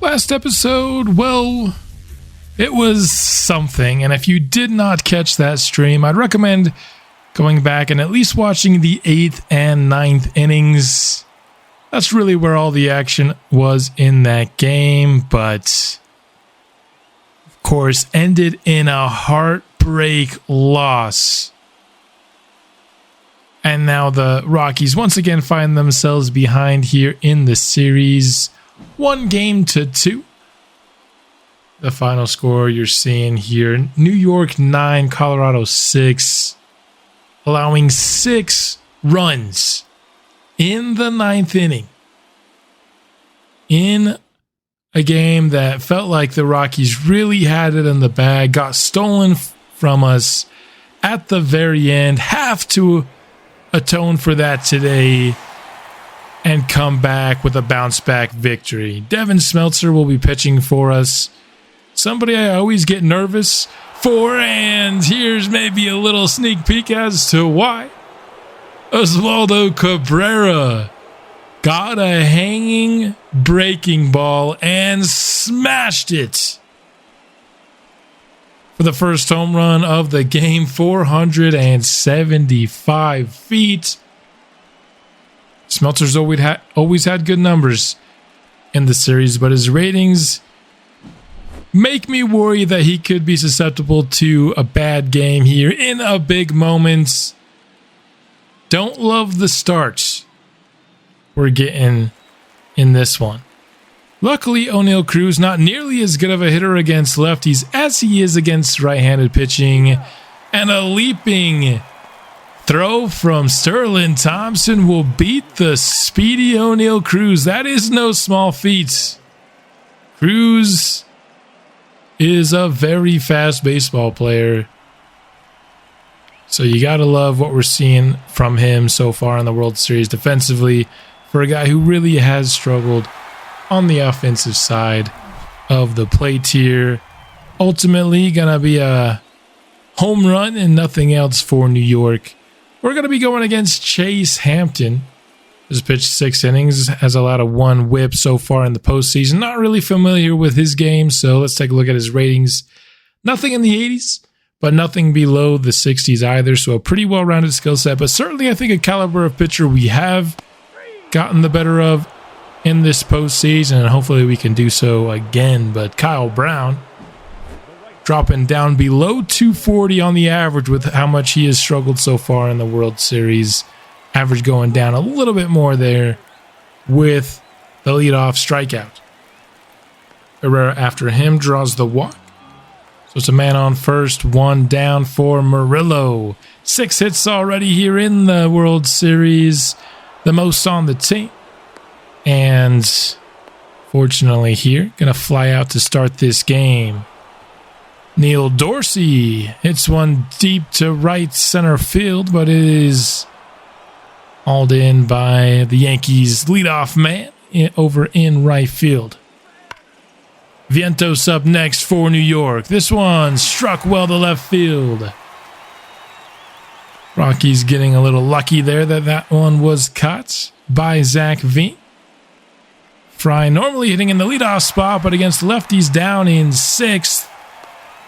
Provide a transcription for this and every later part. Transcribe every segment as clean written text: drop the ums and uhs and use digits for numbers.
Last episode, well, it was something, and if you did not catch that stream, I'd recommend going back and at least watching the 8th and 9th innings. That's really where all the action was in that game, but of course ended in a heartbreak loss. And now the Rockies once again find themselves behind here in the series, 1-2. The final score you're seeing here, New York 9, Colorado 6, allowing 6 runs in the 9th inning. In a game that felt like the Rockies really had it in the bag, got stolen from us at the very end, have to atone for that today and come back with a bounce back victory. Devin Smeltzer will be pitching for us. Somebody I always get nervous for, and here's maybe a little sneak peek as to why. Oswaldo Cabrera got a hanging breaking ball and smashed it for the first home run of the game, 475 feet. Smeltzer's always had good numbers in the series, but his ratings make me worry that he could be susceptible to a bad game here in a big moment. Don't love the start we're getting in this one. Luckily, O'Neal Cruz not nearly as good of a hitter against lefties as he is against right-handed pitching. And a leaping throw from Sterling Thompson will beat the speedy O'Neal Cruz. That is no small feat. Cruz is a very fast baseball player. So you got to love what we're seeing from him so far in the World Series defensively for a guy who really has struggled on the offensive side of the plate here. Ultimately, going to be a home run and nothing else for New York. We're going to be going against Chase Hampton. Has pitched 6 innings, has allowed a 1 whip so far in the postseason. Not really familiar with his game, so let's take a look at his ratings. Nothing in the 80s, but nothing below the 60s either, so a pretty well-rounded skill set, but certainly I think a caliber of pitcher we have gotten the better of in this postseason, and hopefully we can do so again. But Kyle Brown dropping down below 240 on the average with how much he has struggled so far in the World Series. Average going down a little bit more there with the leadoff strikeout. Herrera after him draws the walk. So it's a man on first, 1 down for Murillo. 6 hits already here in the World Series, the most on the team. And fortunately here, going to fly out to start this game. Neil Dorsey hits one deep to right center field, but it is hauled in by the Yankees leadoff man over in right field. Vientos up next for New York. This one struck well to left field. Rockies getting a little lucky there that one was caught by Zach Veen. Fry normally hitting in the leadoff spot, but against lefties down in 6th.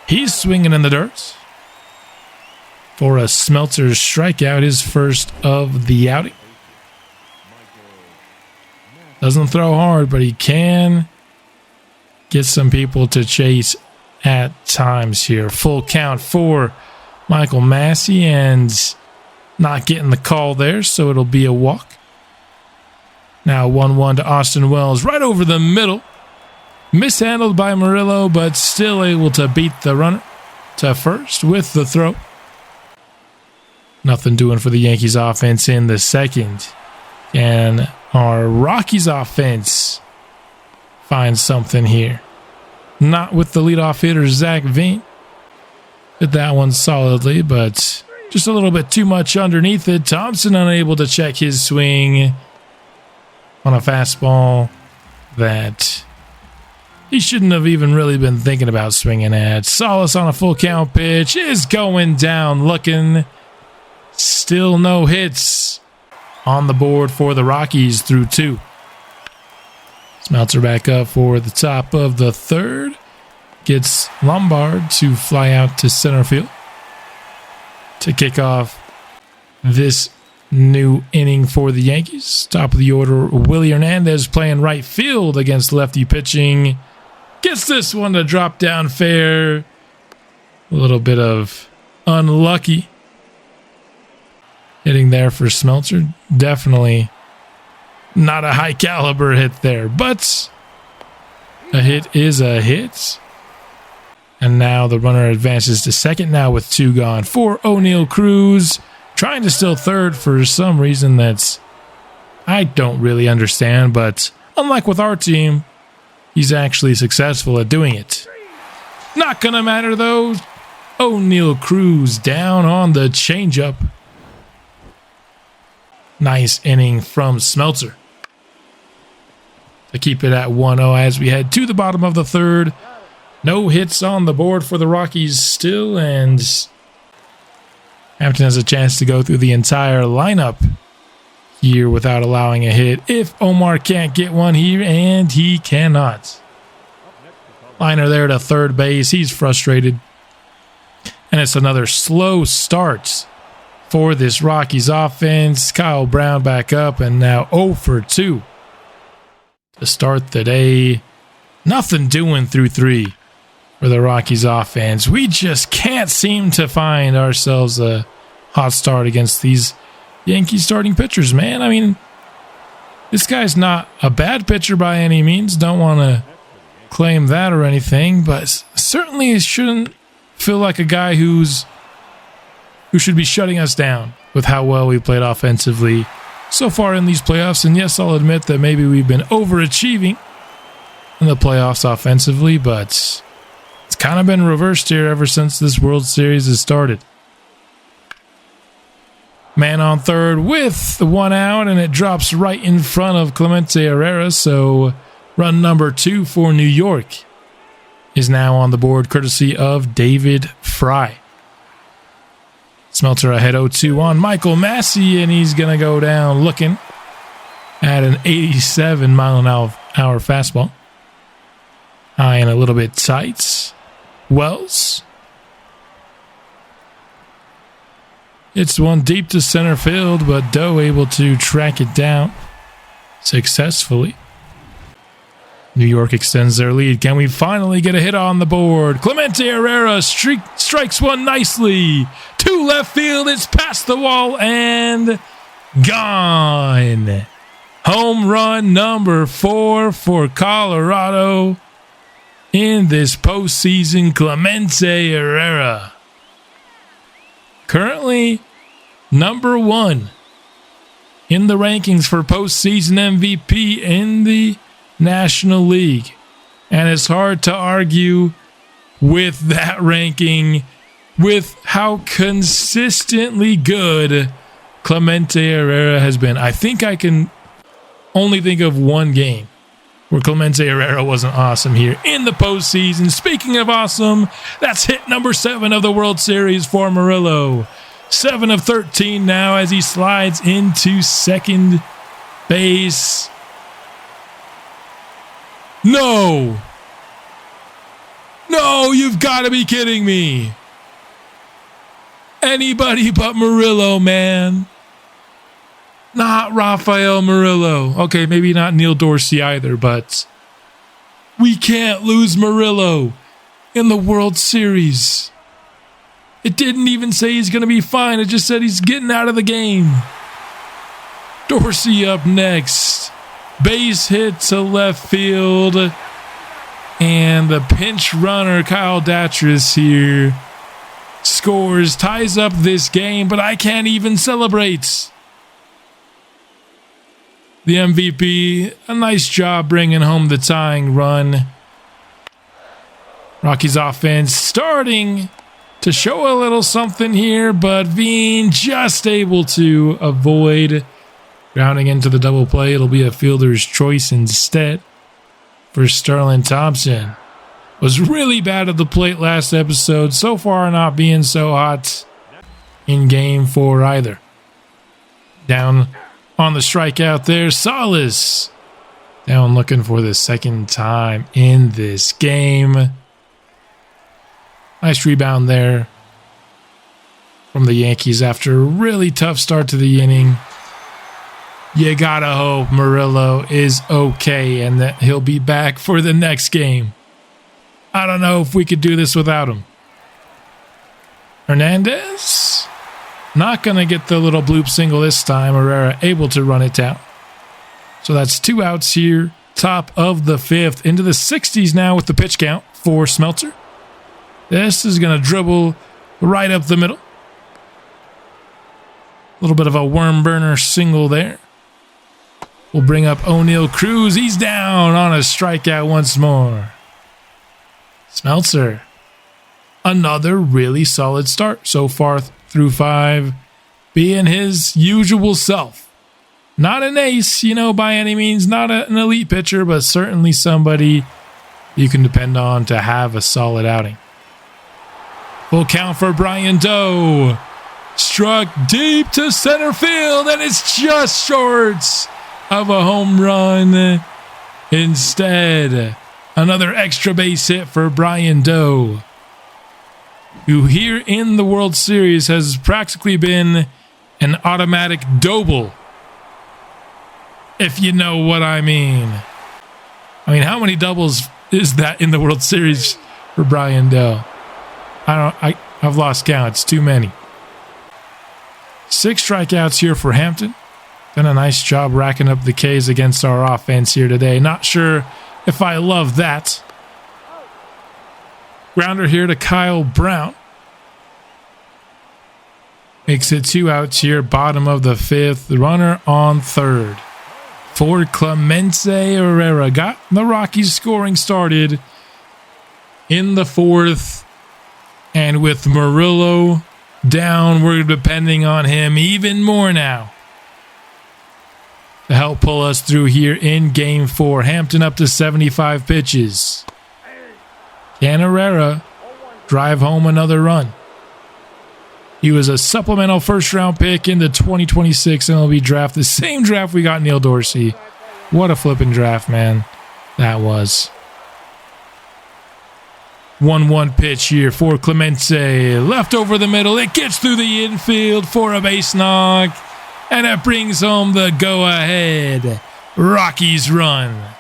He's swinging in the dirt for a Smeltzer strikeout, his first of the outing. Doesn't throw hard, but he can get some people to chase at times here. Full count for Michael Massey, and not getting the call there, so it'll be a walk. Now 1-1 to Austin Wells, right over the middle. Mishandled by Murillo, but still able to beat the runner to first with the throw. Nothing doing for the Yankees offense in the second. And our Rockies offense finds something here. Not with the leadoff hitter, Zach Veen. Hit that one solidly, but just a little bit too much underneath it. Thompson unable to check his swing on a fastball that he shouldn't have even really been thinking about swinging at. Salas on a full count pitch is going down looking. Still no hits on the board for the Rockies through 2. Smeltzer back up for the top of the third. Gets Lombard to fly out to center field to kick off this new inning for the Yankees. Top of the order, Willie Hernandez playing right field against lefty pitching. Gets this one to drop down fair. A little bit of unlucky hitting there for Smeltzer. Definitely not a high caliber hit there, but a hit is a hit. And now the runner advances to second now with 2 gone for O'Neal Cruz. Trying to steal third for some reason that's I don't really understand, but unlike with our team, he's actually successful at doing it. Not gonna matter though. O'Neal Cruz down on the changeup. Nice inning from Smeltzer to keep it at 1-0 as we head to the bottom of the third. No hits on the board for the Rockies still, and Hampton has a chance to go through the entire lineup here without allowing a hit if Omar can't get one here, and he cannot. Liner there to third base. He's frustrated. And it's another slow start for this Rockies offense. Kyle Brown back up, and now 0 for 2 to start the day. Nothing doing through 3 for the Rockies offense. We just can't seem to find ourselves a hot start against these Yankees starting pitchers, man. I mean, this guy's not a bad pitcher by any means. Don't want to claim that or anything, but certainly shouldn't feel like a guy who should be shutting us down with how well we played offensively so far in these playoffs. And yes, I'll admit that maybe we've been overachieving in the playoffs offensively, but it's kind of been reversed here ever since this World Series has started. Man on third with the 1 out, and it drops right in front of Clemente Herrera. So run number 2 for New York is now on the board, courtesy of David Fry. Smeltzer ahead 0-2 on Michael Massey, and he's going to go down looking at an 87 mile an hour fastball. High and a little bit tight. Wells. It's one deep to center field, but Doe able to track it down successfully. New York extends their lead. Can we finally get a hit on the board? Clemente Herrera strikes one nicely. To left field. It's past the wall and gone. Home run number 4 for Colorado in this postseason. Clemente Herrera, currently number 1 in the rankings for postseason MVP in the National League. And it's hard to argue with that ranking with how consistently good Clemente Herrera has been. I think I can only think of one game where Clemente Herrera wasn't awesome here in the postseason. Speaking of awesome, that's hit number 7 of the World Series for Murillo. 7 of 13 now as he slides into second base. No, you've got to be kidding me. Anybody but Murillo, man. Not Rafael Murillo. Okay, maybe not Neil Dorsey either, but we can't lose Murillo in the World Series. It didn't even say he's going to be fine. It just said he's getting out of the game. Dorsey up next. Base hit to left field. And the pinch runner, Kyle Datras here, scores, ties up this game, but I can't even celebrate. The MVP, a nice job bringing home the tying run. Rockies offense starting to show a little something here, but Veen just able to avoid grounding into the double play. It'll be a fielder's choice instead for Sterling Thompson. Was really bad at the plate last episode. So far not being so hot in game 4 either. Down on the strikeout there, Salas Down looking for the second time in this game. Nice rebound there from the Yankees after a really tough start to the inning. You gotta hope Murillo is okay and that he'll be back for the next game. I don't know if we could do this without him. Hernandez, not gonna get the little bloop single this time. Herrera able to run it down. So that's 2 outs here. Top of the 5th. Into the 60s now with the pitch count for Smeltzer. This is going to dribble right up the middle. A little bit of a worm burner single there. We'll bring up O'Neal Cruz. He's down on a strikeout once more. Smeltzer. Another really solid start so far through 5. Being his usual self. Not an ace, by any means. Not an elite pitcher, but certainly somebody you can depend on to have a solid outing. Full count for Brian Doe. Struck deep to center field, and it's just short of a home run. Instead, another extra base hit for Brian Doe, who here in the World Series has practically been an automatic double. If you know what I mean. How many doubles is that in the World Series for Brian Doe? I've lost count. It's too many. 6 strikeouts here for Hampton. Done a nice job racking up the Ks against our offense here today. Not sure if I love that. Grounder here to Kyle Brown. Makes it 2 outs here. Bottom of the 5th. The runner on 3rd. For Clemente Herrera. Got the Rockies scoring started in the 4th. And with Murillo down, we're depending on him even more now to help pull us through here in Game 4. Hampton up to 75 pitches. Can Herrera drive home another run? He was a supplemental first-round pick in the 2026 MLB draft, the same draft we got Neil Dorsey. What a flipping draft, man, that was. 1-1 pitch here for Clemente. Left over the middle. It gets through the infield for a base knock, and it brings home the go-ahead Rockies run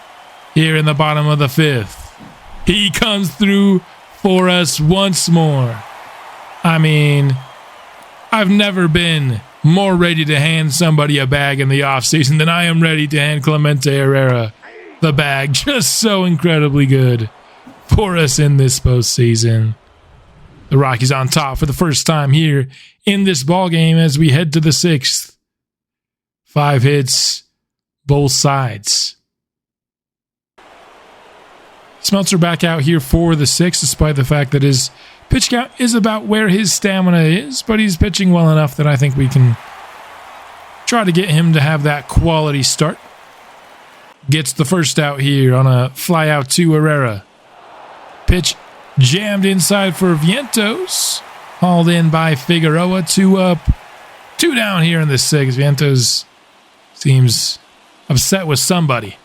here in the bottom of the 5th. He comes through for us once more. I've never been more ready to hand somebody a bag in the offseason than I am ready to hand Clemente Herrera the bag. Just so incredibly good for us in this postseason. The Rockies on top for the first time here in this ballgame as we head to the 6th. 5 hits, both sides. Smeltzer back out here for the 6th, despite the fact that his pitch count is about where his stamina is, but he's pitching well enough that I think we can try to get him to have that quality start. Gets the first out here on a fly out to Herrera. Pitch jammed inside for Vientos. Hauled in by Figueroa. 2 up, 2 down here in the 6th. Vientos seems upset with somebody.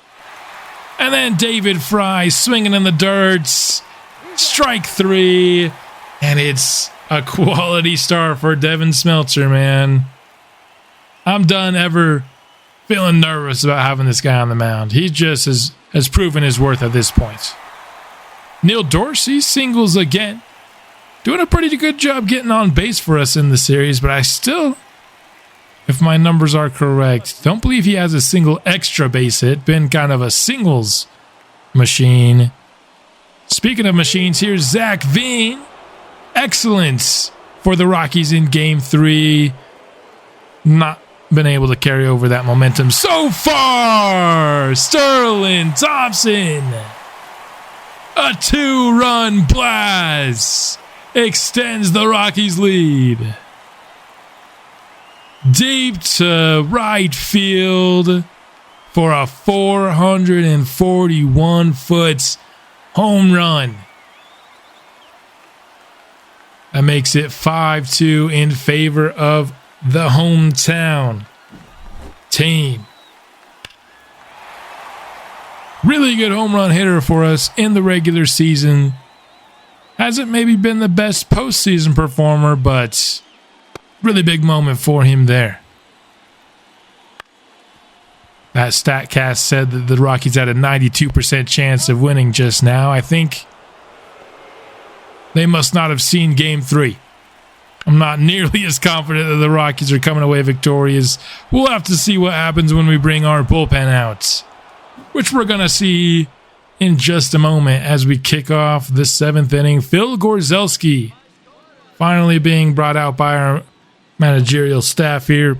And then David Fry swinging in the dirt. Strike 3. And it's a quality start for Devin Smeltzer, man. I'm done ever feeling nervous about having this guy on the mound. He just has proven his worth at this point. Neil Dorsey singles again. Doing a pretty good job getting on base for us in the series, but I still, if my numbers are correct, don't believe he has a single extra base hit. Been kind of a singles machine. Speaking of machines, here's Zach Veen. Excellence for the Rockies in Game 3. Not been able to carry over that momentum so far. Sterling Thompson. A 2-run blast extends the Rockies' lead. Deep to right field for a 441-foot home run. That makes it 5-2 in favor of the hometown team. Really good home run hitter for us in the regular season. Hasn't maybe been the best postseason performer, but really big moment for him there. That StatCast said that the Rockies had a 92% chance of winning just now. I think they must not have seen Game 3. I'm not nearly as confident that the Rockies are coming away victorious. We'll have to see what happens when we bring our bullpen out, which we're going to see in just a moment as we kick off the 7th inning. Phil Gorzelski finally being brought out by our managerial staff here.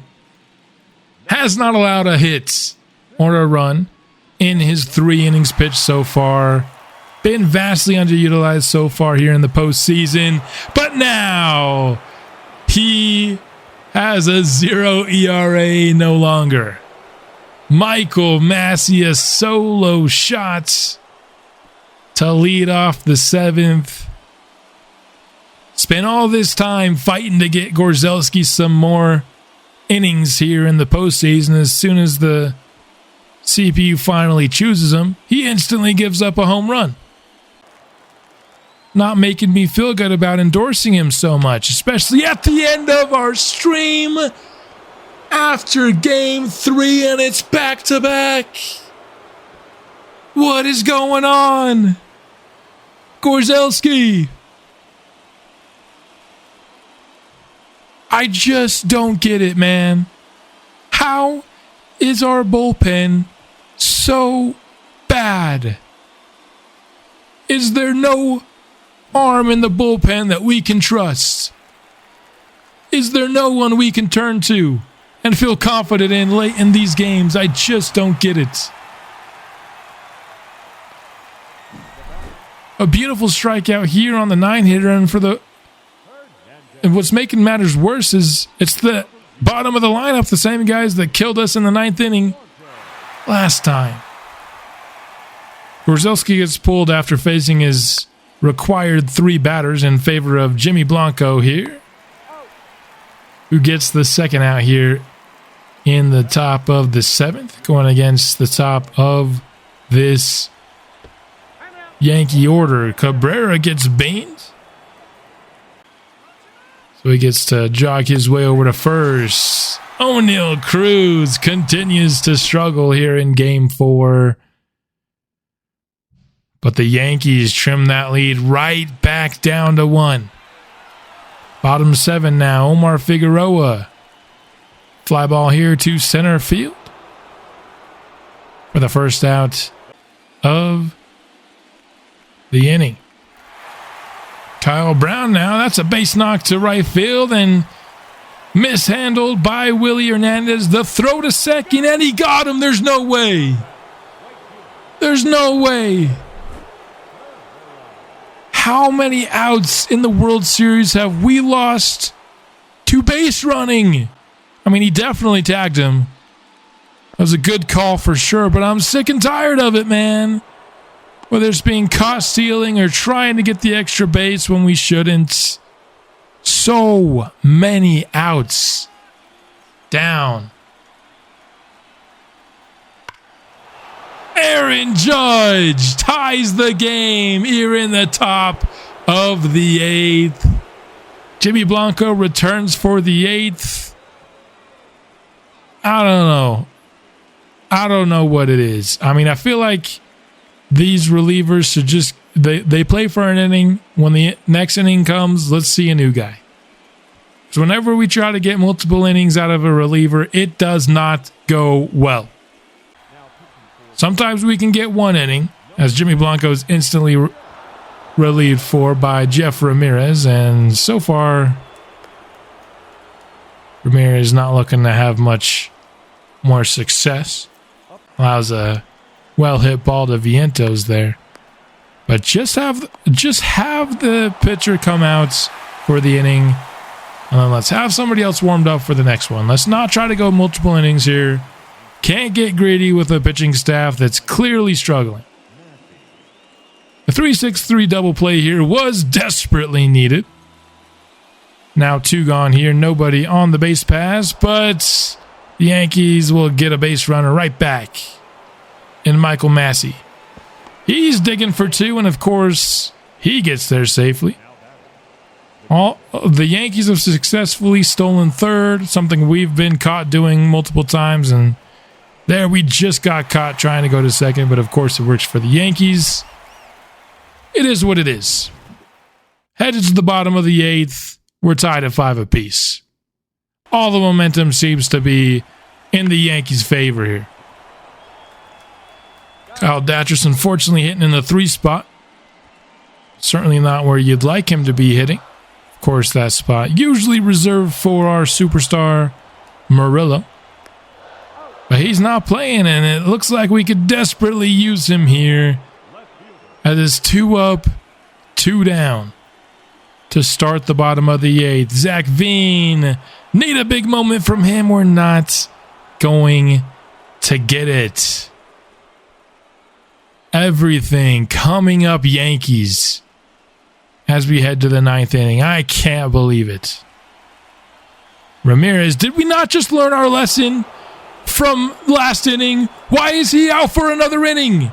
Has not allowed a hit or a run in his 3 innings pitched so far. Been vastly underutilized so far here in the postseason. But now he has a 0 ERA no longer. Michael Massey, a solo shot to lead off the 7th. Spent all this time fighting to get Gorzelski some more innings here in the postseason. As soon as the CPU finally chooses him, he instantly gives up a home run. Not making me feel good about endorsing him so much, especially at the end of our stream after Game 3 and it's back-to-back. What is going on? Gorzelski. I just don't get it, man. How is our bullpen so bad? Is there no arm in the bullpen that we can trust? Is there no one we can turn to and feel confident in late in these games? I just don't get it. A beautiful strikeout here on the 9-hitter, and what's making matters worse is it's the bottom of the lineup, the same guys that killed us in the 9th inning last time. Gorzelski gets pulled after facing his required 3 batters in favor of Jimmy Blanco here, who gets the second out here in the top of the 7th, going against the top of this Yankee order. Cabrera gets beaned, so he gets to jog his way over to first. O'Neal Cruz continues to struggle here in Game 4. But the Yankees trim that lead right back down to 1. Bottom 7 now. Omar Figueroa. Fly ball here to center field for the first out of the inning. Kyle Brown now. That's a base knock to right field and mishandled by Willie Hernandez. The throw to second, and he got him. There's no way. There's no way. How many outs in the World Series have we lost to base running? I mean, he definitely tagged him. That was a good call for sure, but I'm sick and tired of it, man. Whether it's being caught stealing or trying to get the extra base when we shouldn't. So many outs down. Aaron Judge ties the game here in the top of the 8th. Jimmy Blanco returns for the 8th. I don't know what it is. I mean, I feel like these relievers should just, they play for an inning. When the next inning comes, let's see a new guy. So whenever we try to get multiple innings out of a reliever, it does not go well. Sometimes we can get 1 inning, as Jimmy Blanco is instantly relieved for by Jeff Ramirez, and so far, Ramirez not looking to have much more success. Allows a well-hit ball to Vientos there. But just have the pitcher come out for the inning, and then let's have somebody else warmed up for the next one. Let's not try to go multiple innings here. Can't get greedy with a pitching staff that's clearly struggling. The 3-6-3 double play here was desperately needed. Now 2 gone here. Nobody on the base pass, but the Yankees will get a base runner right back in Michael Massey. He's digging for two, and of course, he gets there safely. The Yankees have successfully stolen third, something we've been caught doing multiple times, and there we just got caught trying to go to second, but of course it works for the Yankees. It is what it is. Headed to the bottom of the eighth, we're tied at 5 apiece. All the momentum seems to be in the Yankees' favor here. Kyle Datcherson unfortunately hitting in the 3 spot. Certainly not where you'd like him to be hitting. Of course, that spot usually reserved for our superstar, Murillo. But he's not playing, and it looks like we could desperately use him here. At this 2 up, 2 down to start the bottom of the 8th. Zach Veen, need a big moment from him. We're not going to get it. Everything coming up Yankees as we head to the 9th inning. I can't believe it. Ramirez, did we not just learn our lesson from last inning? Why is he out for another inning?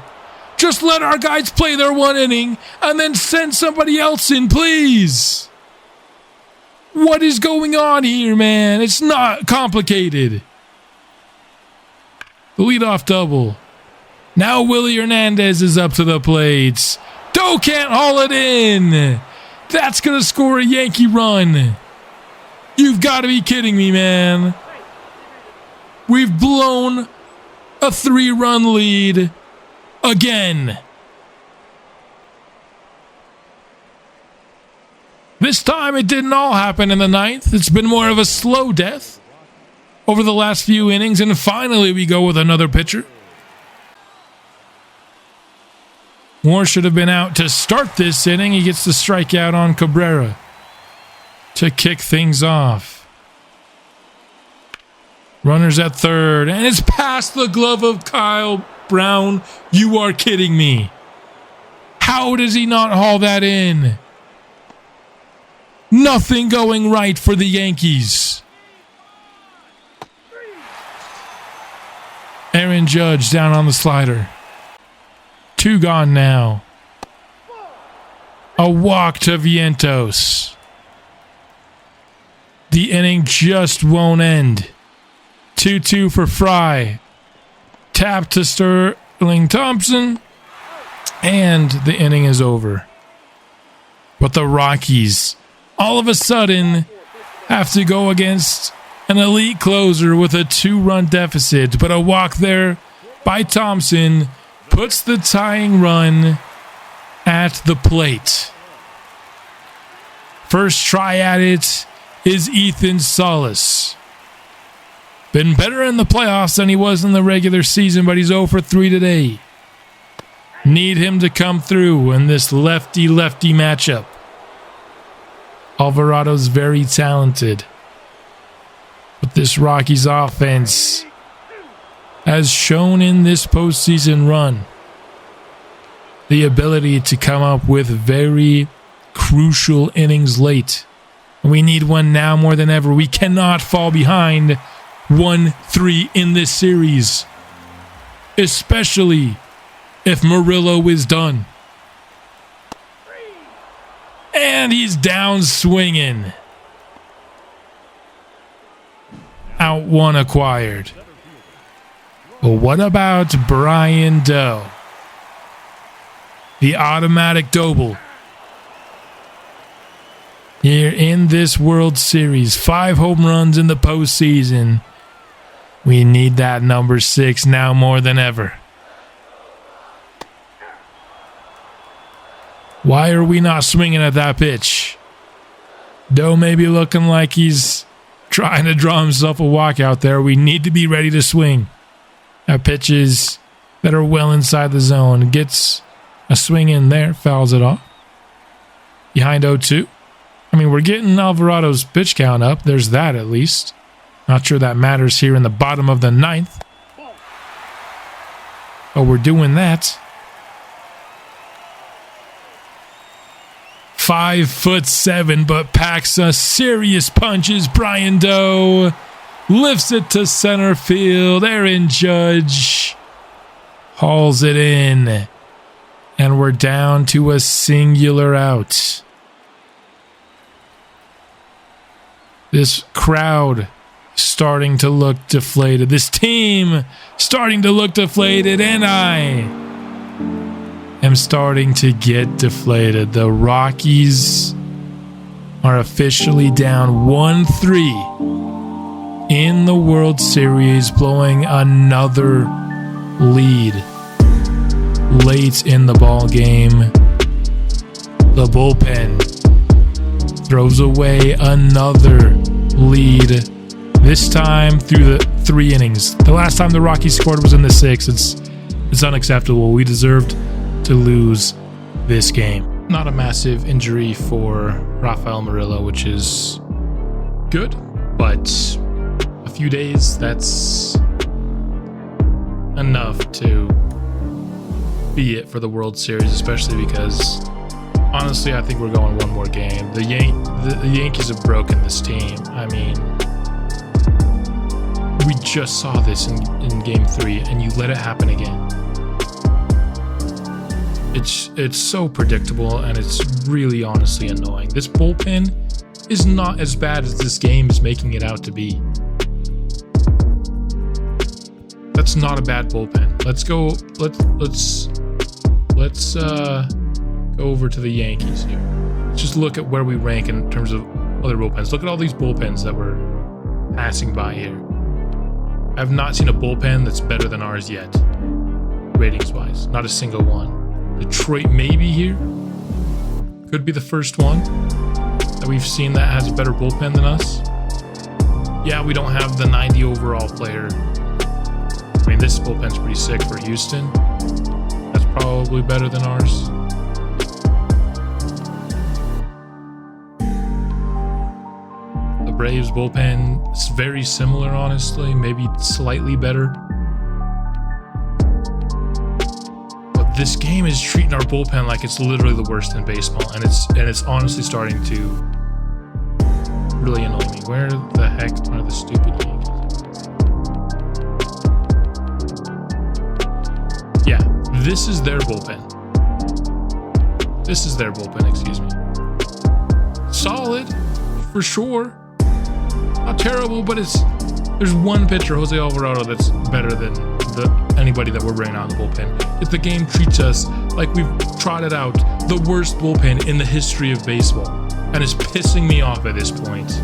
Just let our guys play their 1 inning and then send somebody else in, please. What is going on here, man? It's not complicated. The leadoff double. Now Willie Hernandez is up to the plate. Doe can't haul it in. That's going to score a Yankee run. You've got to be kidding me, man. We've blown a 3-run lead again. This time it didn't all happen in the 9th. It's been more of a slow death over the last few innings, and finally we go with another pitcher. Moore should have been out to start this inning. He gets the strikeout on Cabrera to kick things off. Runners at third, and it's past the glove of Kyle Brown. You are kidding me. How does he not haul that in? Nothing going right for the Yankees. Aaron Judge down on the slider. 2 gone now. A walk to Vientos. The inning just won't end. 2-2 for Fry. Tap to Sterling Thompson. And the inning is over. But the Rockies, all of a sudden, have to go against an elite closer with a 2-run deficit. But a walk there by Thompson puts the tying run at the plate. First try at it is Ethan Salas. Been better in the playoffs than he was in the regular season, but he's 0 for 3 today. Need him to come through in this lefty-lefty matchup. Alvarado's very talented, but this Rockies offense has shown in this postseason run the ability to come up with very crucial innings late. We need one now more than ever. We cannot fall behind 1-3 in this series, especially if Murillo is done. And he's down swinging. Out 1 acquired. But what about Brian Doe? The automatic double. Here in this World Series, 5 home runs in the postseason. We need that number 6 now more than ever. Why are we not swinging at that pitch? Doe may be looking like he's trying to draw himself a walk out there. We need to be ready to swing at pitches that are well inside the zone. Gets a swing in there, fouls it off. Behind 0-2. I mean, we're getting Alvarado's pitch count up. There's that at least. Not sure that matters here in the bottom of the 9th. But we're doing that. 5'7", but packs a serious punches. Brian Doe lifts it to center field. Aaron Judge hauls it in. And we're down to a singular out. This crowd starting to look deflated. This team starting to look deflated. And I am starting to get deflated. The Rockies are officially down 1-3 in the World Series, blowing another lead late in the ball game. The bullpen throws away another lead, this time through the 3 innings. The last time the Rockies scored was in the 6th. It's unacceptable. We deserved to lose this game. Not a massive injury for Rafael Murillo, which is good, but a few days, that's enough to be it for the World Series, especially because honestly, I think we're going one more game. The Yankees have broken this team. I mean, we just saw this in Game 3, and you let it happen again. It's so predictable, and it's really honestly annoying. This bullpen is not as bad as this game is making it out to be. That's not a bad bullpen. Let's go over to the Yankees here. Let's just look at where we rank in terms of other bullpens. Look at all these bullpens that we're passing by here. I have not seen a bullpen that's better than ours yet, ratings-wise. Not a single one. Detroit maybe here. Could be the first one that we've seen that has a better bullpen than us. Yeah, we don't have the 90 overall player. I mean, this bullpen's pretty sick for Houston. That's probably better than ours. The Braves bullpen is very similar, honestly, maybe slightly better. But this game is treating our bullpen like it's literally the worst in baseball, and it's honestly starting to really annoy me. Where the heck are the stupid Yankees? Yeah, this is their bullpen. This is their bullpen, excuse me. Solid, for sure. Not terrible, but there's one pitcher, Jose Alvarado, that's better than anybody that we're bringing out in the bullpen. If the game treats us like we've trotted out the worst bullpen in the history of baseball, and it's pissing me off at this point.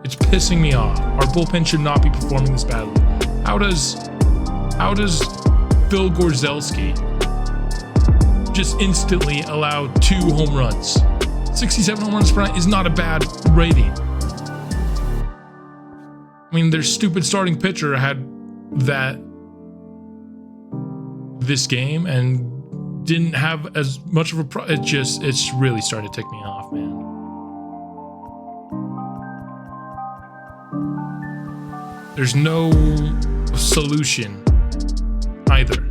It's pissing me off. Our bullpen should not be performing this badly. How does Phil Gorzelski just instantly allow 2 home runs? 67 home runs per night is not a bad rating. I mean, their stupid starting pitcher had that this game and didn't have as much of a it's really starting to tick me off, man. There's no solution either,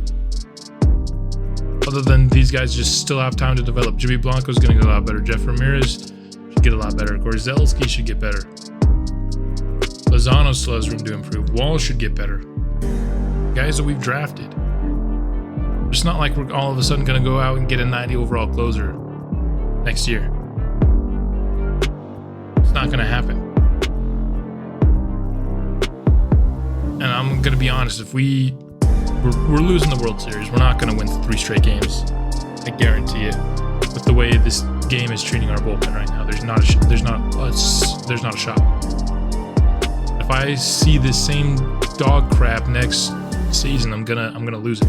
other than these guys just still have time to develop. Jimmy Blanco's going to get a lot better. Jeff Ramirez should get a lot better. Gorzelski should get better. Lozano still has room to improve. Wall should get better. Guys that we've drafted. It's not like we're all of a sudden going to go out and get a 90 overall closer next year. It's not going to happen. And I'm going to be honest, if we're losing the World Series, we're not going to win 3 straight games. I guarantee it. With the way this game is treating our bullpen right now, there's not a shot. If I see this same dog crap next season, I'm gonna lose it.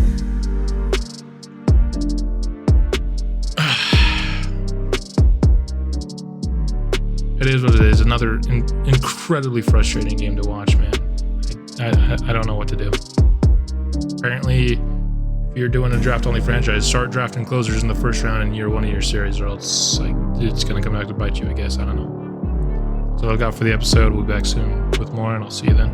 It is what it is. Another incredibly frustrating game to watch, man. I don't know what to do. Apparently, if you're doing a draft-only franchise, start drafting closers in the first round in year 1 of your series, or else it's gonna come back to bite you, I guess. I don't know. That's all I've got for the episode. We'll be back soon with more, and I'll see you then.